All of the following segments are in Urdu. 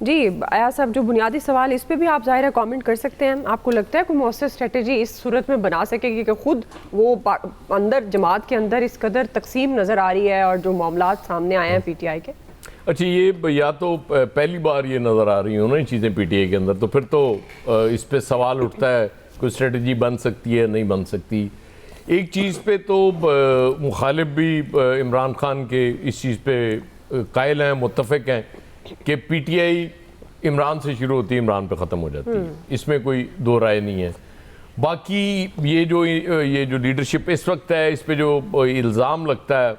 جی ایاز صاحب، جو بنیادی سوال اس پہ بھی آپ ظاہر ہے کامنٹ کر سکتے ہیں. آپ کو لگتا ہے کوئی مؤثر اسٹریٹجی اس صورت میں بنا سکے گی کہ خود وہ اندر جماعت کے اندر اس قدر تقسیم نظر آ رہی ہے اور جو معاملات سامنے آئے ہیں پی ٹی آئی کے؟ اچھا، یہ یا تو پہلی بار یہ نظر آ رہی ہوں نا یہ چیزیں پی ٹی آئی کے اندر، تو پھر تو اس پہ سوال اٹھتا ہے کوئی اسٹریٹجی بن سکتی ہے نہیں بن سکتی. ایک چیز پہ تو مخالف بھی عمران خان کے اس چیز پہ قائل ہیں، متفق ہیں کہ پی ٹی آئی عمران سے شروع ہوتی ہے عمران پہ ختم ہو جاتی ہے، اس میں کوئی دو رائے نہیں ہے. باقی یہ جو لیڈرشپ اس وقت ہے اس پہ جو الزام لگتا ہے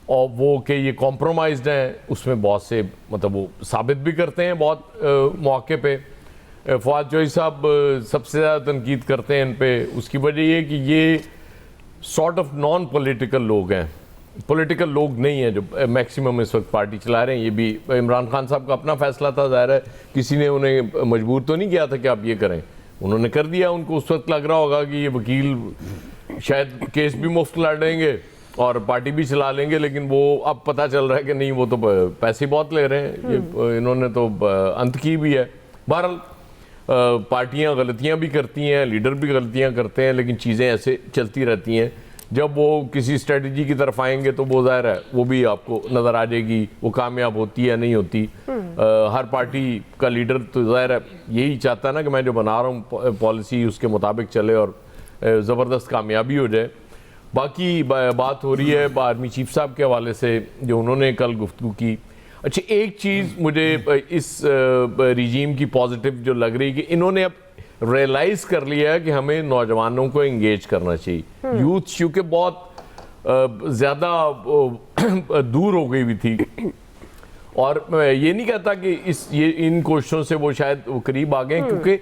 اور وہ کہ یہ کمپرومائزڈ ہیں، اس میں بہت سے مطلب وہ ثابت بھی کرتے ہیں بہت مواقع پہ. فواد چوہدری صاحب سب سے زیادہ تنقید کرتے ہیں ان پہ. اس کی وجہ یہ کہ یہ سارٹ آف نان پولیٹیکل لوگ ہیں، پولیٹیکل لوگ نہیں ہیں جو میکسیمم اس وقت پارٹی چلا رہے ہیں. یہ بھی عمران خان صاحب کا اپنا فیصلہ تھا، ظاہر ہے کسی نے انہیں مجبور تو نہیں کیا تھا کہ آپ یہ کریں، انہوں نے کر دیا. ان کو اس وقت لگ رہا ہوگا کہ یہ وکیل شاید کیس بھی مفت لڑ دیں گے اور پارٹی بھی چلا لیں گے، لیکن وہ اب پتہ چل رہا ہے کہ نہیں، وہ تو پیسے بہت لے رہے ہیں. یہ انہوں نے تو انت کی بھی ہے. بہرحال پارٹیاں غلطیاں بھی کرتی ہیں، لیڈر بھی غلطیاں کرتے ہیں، لیکن چیزیں ایسے چلتی رہتی ہیں. جب وہ کسی اسٹریٹجی کی طرف آئیں گے تو وہ ظاہر ہے وہ بھی آپ کو نظر آ جائے گی وہ کامیاب ہوتی ہے یا نہیں ہوتی. ہر پارٹی کا لیڈر تو ظاہر ہے یہی چاہتا ہے نا کہ میں جو بنا رہا ہوں پالیسی اس کے مطابق چلے اور زبردست کامیابی ہو جائے. باقی بات ہو رہی ہے آرمی چیف صاحب کے حوالے سے جو انہوں نے کل گفتگو کی. اچھا، ایک چیز مجھے اس ریجیم کی پازیٹیو جو لگ رہی کہ انہوں نے اب ریئلائز کر لیا ہے کہ ہمیں نوجوانوں کو انگیج کرنا چاہیے. یوتھ چونکہ بہت زیادہ دور ہو گئی ہوئی تھی، اور میں یہ نہیں کہتا کہ ان کوششوں سے وہ شاید وہ قریب آ گئے، کیونکہ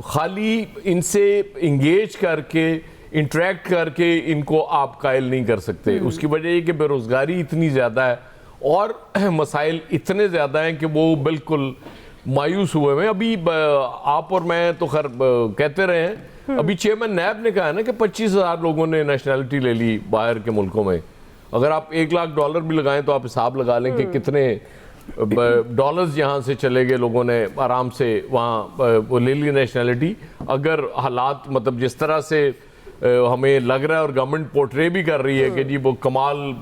خالی ان سے انگیج کر کے انٹریکٹ کر کے ان کو آپ قائل نہیں کر سکتے. اس کی وجہ یہ کہ بے روزگاری اتنی زیادہ ہے اور مسائل اتنے زیادہ ہیں کہ وہ بالکل مایوس ہوئے ہیں. ابھی آپ اور میں تو خیر کہتے رہے ہیں، ابھی چیئرمین نیب نے کہا ہے نا کہ 25,000 لوگوں نے نیشنلٹی لے لی باہر کے ملکوں میں. اگر آپ $1,00,000 بھی لگائیں تو آپ حساب لگا لیں کہ کتنے ڈالرز یہاں سے چلے گئے. لوگوں نے آرام سے وہاں وہ لے لی نیشنلٹی. اگر حالات مطلب جس طرح سے ہمیں لگ رہا ہے اور گورنمنٹ پورٹرے بھی کر رہی ہے کہ جی وہ کمال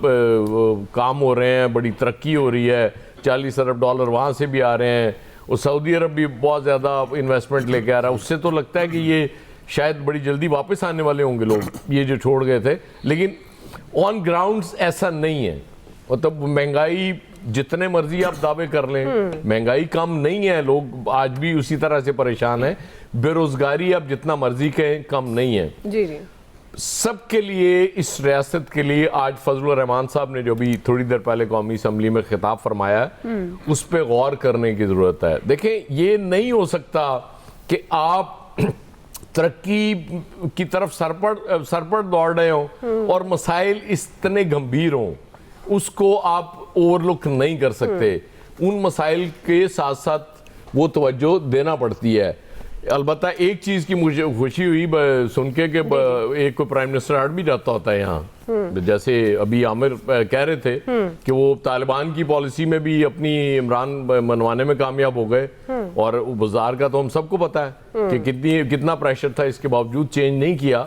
کام ہو رہے ہیں، بڑی ترقی ہو رہی ہے، $40 ارب وہاں سے بھی آ رہے ہیں، اور سعودی عرب بھی بہت زیادہ انویسٹمنٹ لے کے آ رہا ہے، اس سے تو لگتا ہے کہ یہ شاید بڑی جلدی واپس آنے والے ہوں گے لوگ یہ جو چھوڑ گئے تھے. لیکن آن گراؤنڈز ایسا نہیں ہے. مطلب مہنگائی جتنے مرضی آپ دعوے کر لیں، مہنگائی کم نہیں ہے، لوگ آج بھی اسی طرح سے پریشان ہیں. بے روزگاری آپ جتنا مرضی کہیں کم نہیں ہے. جی جی، سب کے لیے اس ریاست کے لیے آج فضل الرحمان صاحب نے جو بھی تھوڑی دیر پہلے قومی اسمبلی میں خطاب فرمایا اس پہ غور کرنے کی ضرورت ہے. دیکھیں، یہ نہیں ہو سکتا کہ آپ ترقی کی طرف سرپڑ دوڑ رہے ہوں اور مسائل اتنے گمبھیر ہوں، اس کو آپ اوور لک نہیں کر سکتے. ان مسائل کے ساتھ ساتھ وہ توجہ دینا پڑتی ہے. البتہ ایک چیز کی مجھے خوشی ہوئی سن کے کہ ایک کوئی پرائم منسٹر ہٹ بھی جاتا ہوتا ہے یہاں، جیسے ابھی عامر کہہ رہے تھے کہ وہ طالبان کی پالیسی میں بھی اپنی عمران منوانے میں کامیاب ہو گئے، اور بازار کا تو ہم سب کو پتا ہے کہ کتنا پریشر تھا، اس کے باوجود چینج نہیں کیا.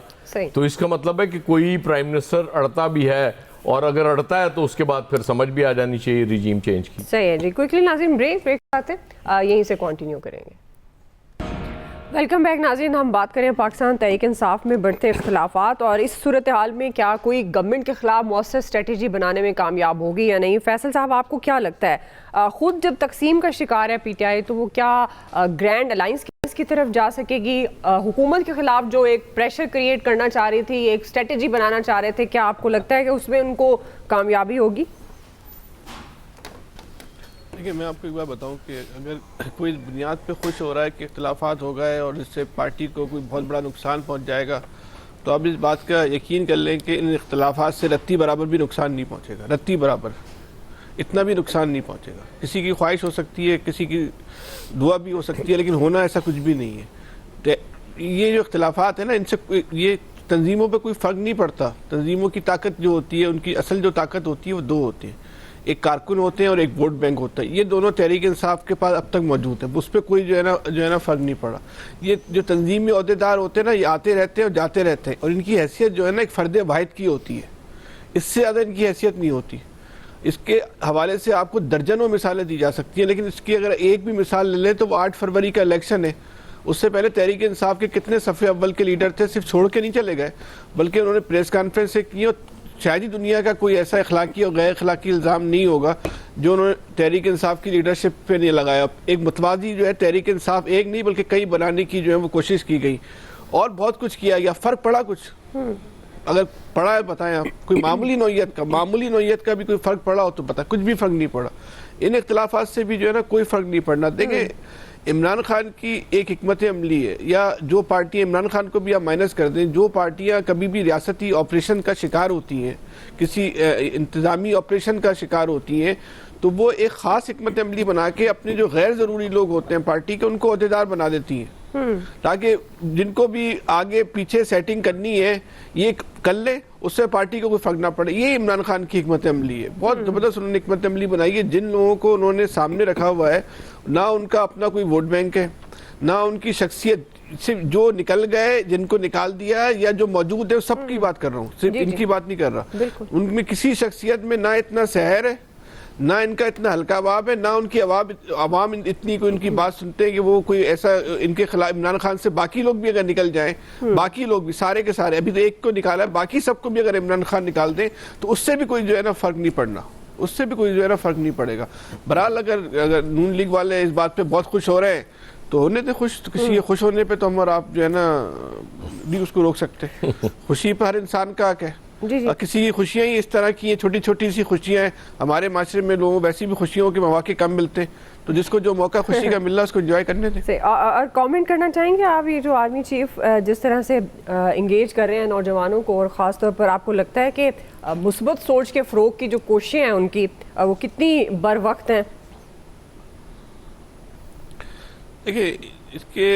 تو اس کا مطلب ہے کہ کوئی پرائم منسٹر اڑتا بھی ہے، اور اگر اڑتا ہے تو اس کے بعد پھر سمجھ بھی آ جانی چاہیے ریجیم چینج کی. صحیح ہے جی. کوئکلی ناظرین بریک آتے یہیں سے کنٹینیو کریں گے. ویلکم بیک ناظرین. ہم بات کریں پاکستان تحریک انصاف میں بڑھتے اختلافات اور اس صورتحال میں کیا کوئی گورنمنٹ کے خلاف مؤثر اسٹریٹجی بنانے میں کامیاب ہوگی یا نہیں. فیصل صاحب، آپ کو کیا لگتا ہے خود جب تقسیم کا شکار ہے پی ٹی آئی تو وہ کیا گرینڈ الائنس کی طرف جا سکے گی؟ حکومت کے خلاف جو ایک پریشر کریٹ کرنا چاہ رہی تھی، ایک اسٹریٹجی بنانا چاہ رہے تھے، کیا آپ کو لگتا ہے کہ اس میں ان کو کامیابی ہوگی؟ دیکھیں، میں آپ کو ایک بات بتاؤں کہ اگر کوئی بنیاد پہ خوش ہو رہا ہے کہ اختلافات ہو گئے اور اس سے پارٹی کو کوئی بہت بڑا نقصان پہنچ جائے گا، تو آپ اس بات کا یقین کر لیں کہ ان اختلافات سے رتی برابر بھی نقصان نہیں پہنچے گا. رتی برابر اتنا بھی نقصان نہیں پہنچے گا. کسی کی خواہش ہو سکتی ہے، کسی کی دعا بھی ہو سکتی ہے، لیکن ہونا ایسا کچھ بھی نہیں ہے. یہ جو اختلافات ہیں نا، ان سے یہ تنظیموں پہ کوئی فرق نہیں پڑتا. تنظیموں کی طاقت جو ہوتی ہے، ان کی اصل جو طاقت ہوتی ہے وہ دو ہوتی ہیں. ایک کارکن ہوتے ہیں اور ایک ووٹ بینک ہوتا ہے. یہ دونوں تحریک انصاف کے پاس اب تک موجود ہے, اس پہ کوئی جو ہے نا فرق نہیں پڑا. یہ جو تنظیمی عہدیدار ہوتے ہیں نا, یہ آتے رہتے ہیں اور جاتے رہتے ہیں, اور ان کی حیثیت جو ہے نا ایک فرد واحد کی ہوتی ہے, اس سے زیادہ ان کی حیثیت نہیں ہوتی. اس کے حوالے سے آپ کو درجنوں مثالیں دی جا سکتی ہیں, لیکن اس کی اگر ایک بھی مثال لے لیں تو وہ 8 فروری کا الیکشن ہے. اس سے پہلے تحریک انصاف کے کتنے صفحے اول کے لیڈر تھے, صرف چھوڑ کے نہیں چلے گئے بلکہ انہوں نے پریس کانفرنس سے کی, اور شاید ہی دنیا کا کوئی ایسا اخلاقی اور غیر اخلاقی الزام نہیں ہوگا جو انہوں نے تحریک انصاف کی لیڈرشپ پہ نہیں لگایا. ایک متوازی جو ہے تحریک انصاف ایک نہیں بلکہ کئی بنانے کی جو ہے وہ کوشش کی گئی, اور بہت کچھ کیا گیا. فرق پڑا کچھ؟ اگر پڑا ہے بتائیں آپ, کوئی معمولی نوعیت کا بھی کوئی فرق پڑا ہو تو بتائیں. کچھ بھی فرق نہیں پڑا. ان اختلافات سے بھی جو ہے نا کوئی فرق نہیں پڑنا. دیکھیں عمران خان کی ایک حکمت عملی ہے, یا جو پارٹیاں عمران خان کو بھی آپ مائنس کر دیں, جو پارٹیاں کبھی بھی ریاستی آپریشن کا شکار ہوتی ہیں, کسی انتظامی آپریشن کا شکار ہوتی ہیں, تو وہ ایک خاص حکمت عملی بنا کے اپنے جو غیر ضروری لوگ ہوتے ہیں پارٹی کے, ان کو عہدیدار بنا دیتی ہیں, تاکہ جن کو بھی آگے پیچھے سیٹنگ کرنی ہے یہ کر لیں, اس سے پارٹی کو کوئی فرق نہ پڑے. یہ عمران خان کی حکمت عملی ہے, بہت زبردست انہوں نے حکمت عملی بنائی ہے. جن لوگوں کو انہوں نے سامنے رکھا ہوا ہے, نہ ان کا اپنا کوئی ووٹ بینک ہے, نہ ان کی شخصیت, صرف جو نکل گئے, جن کو نکال دیا, یا جو موجود ہے, سب کی بات کر رہا ہوں, صرف ان کی بات نہیں کر رہا. ان میں کسی شخصیت میں نہ اتنا سحر ہے, نہ ان کا اتنا ہلکا عوام ہے, نہ ان کی عوام اتنی کوئی ان کی بات سنتے ہیں کہ وہ کوئی ایسا ان کے خلاف. عمران خان سے باقی لوگ بھی اگر نکل جائیں, باقی لوگ بھی سارے کے سارے, ابھی تو ایک کو نکالا ہے, باقی سب کو بھی اگر عمران خان نکال دیں تو اس سے بھی کوئی جو ہے نا فرق نہیں پڑنا, اس سے بھی کوئی جو ہے نا فرق نہیں پڑے گا. بہرحال اگر نون لیگ والے اس بات پہ بہت خوش ہو رہے ہیں تو ہونے دیں خوش. کسی کے خوش ہونے پہ تو ہم اور آپ جو ہے نا بھی اس کو روک سکتے. خوشی پہ ہر انسان کا حق ہے. کسی کی خوشیاں ہی اس طرح کی ہیں, چھوٹی چھوٹی سی خوشیاں ہیں. ہمارے معاشرے میں لوگوں ویسی بھی خوشیوں کے مواقع کم ملتے ہیں, تو جس کو جو موقع خوشی کا مل رہا ہے اس کو انجوائے کرنے دیں. اور کامنٹ کرنا چاہیں گے آپ, یہ جو آرمی چیف جس طرح سے انگیج کر رہے ہیں نوجوانوں کو, اور خاص طور پر آپ کو لگتا ہے کہ مثبت سوچ کے فروغ کی جو کوششیں ہیں ان کی, وہ کتنی بر وقت ہیں؟ دیکھیے اس کے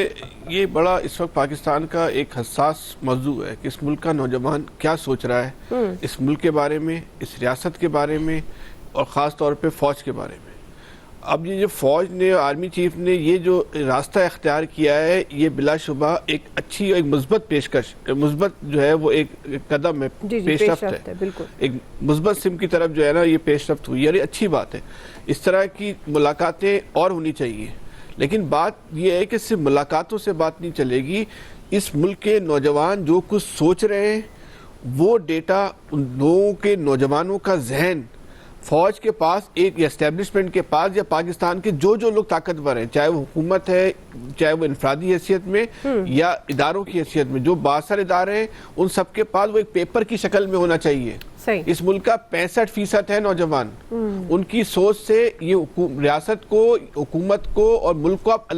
یہ بڑا اس وقت پاکستان کا ایک حساس موضوع ہے کہ اس ملک کا نوجوان کیا سوچ رہا ہے اس ملک کے بارے میں, اس ریاست کے بارے میں, اور خاص طور پہ فوج کے بارے میں. اب یہ جو فوج نے, آرمی چیف نے یہ جو راستہ اختیار کیا ہے, یہ بلا شبہ ایک اچھی, ایک مثبت پیشکش, مثبت جو ہے وہ ایک قدم ہے, پیش رفت ہے, ایک مثبت سمت کی طرف جو ہے نا یہ پیش رفت ہوئی, یہ اچھی بات ہے. اس طرح کی ملاقاتیں اور ہونی چاہیے, لیکن بات یہ ہے کہ صرف ملاقاتوں سے بات نہیں چلے گی. اس ملک کے نوجوان جو کچھ سوچ رہے ہیں وہ ڈیٹا, ان لوگوں کے نوجوانوں کا ذہن فوج کے پاس, ایک اسٹیبلشمنٹ کے پاس, یا پاکستان کے جو لوگ طاقتور ہیں, چاہے وہ حکومت ہے, چاہے وہ انفرادی حیثیت میں یا اداروں کی حیثیت میں, جو بااثر ادارے ہیں, ان سب کے پاس وہ ایک پیپر کی شکل میں ہونا چاہیے. اس ملک کا 65% ہے نوجوان. ان کی سوچ سے یہ ریاست کو, حکومت کو اور ملک کو آپ